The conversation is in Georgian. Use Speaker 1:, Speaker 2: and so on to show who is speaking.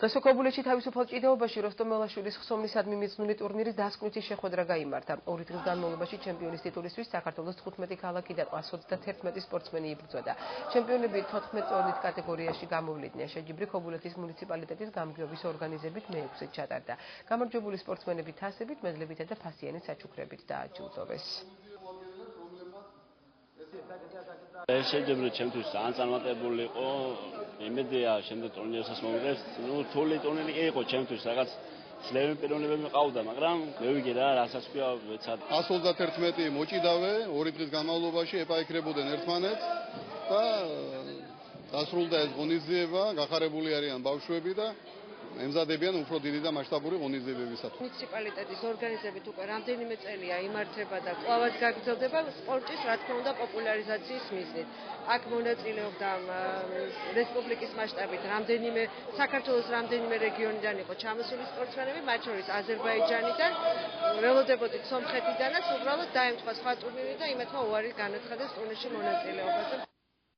Speaker 1: დღეს ქობულეთში თავისუფალ ჭიდაობაში როსტომ მელაშვილის ხსოვნისადმი მიძღვნილი ტურნირის დასკვნითი შეხვედრა გაიმართა. 2 დღის განმავლობაში ჩემპიონის ტიტულისთვის საქართველოს 15 ქალაქიდან 131 სპორტსმენი იბრძოდა. ჩემპიონები 14 წონით კატეგორიაში გამოვლიდნენ. შეჯიბრი ქობულეთის მუნიციპალიტეტის გამგეობის ორგანიზებით მე-6-ით ჩატარდა. გამარჯვებული სპორტსმენები თასებით, მედლებითა და ფასიანი საჩუქრებით დააჯილდოვეს.
Speaker 2: შეჯიბრი ჩემთვის ძალიან წარმატებული იყო. იმედია შემდეგ ტურნირსაც მოვიდეთ. რთული ტურნირი იყო ჩემთვის, რაღაც ძლიერი პიროვნებები მყავდა, მაგრამ მივიგე რა, რასაც ქვია, ვეცად.
Speaker 3: 131 მოჭიდავე, 2 დღის განმავლობაში ეპაიქრებოდნენ ერთმანეთს და დასრულდა ეს ღონისძიება, გახარებული არიან ბავშვები და ემზადებიან უფრო დიდი და მასშტაბური ღონისძიებებისათვის.
Speaker 4: მუნიციპალიტეტის ორგანიზებით უკვე რამდენიმე წელია იმართება და კვლავაც გაგრძელდება სპორტის, რა თქმა უნდა, პოპულარიზაციის მიზნით. აქ მონაწილეობდა რესპუბლიკის მასშტაბით საქართველოს რამდენიმე რეგიონიდან იყო ჩამოსული სპორტსმენები, მათ შორის აზერბაიჯანიდან, ველოდებოდით სომხეთიდანაც, უბრალოდ დაემთხვა სხვა ტურნირი და იმათმა უარი განაცხადეს ტურნირში მონაწილეობაზე.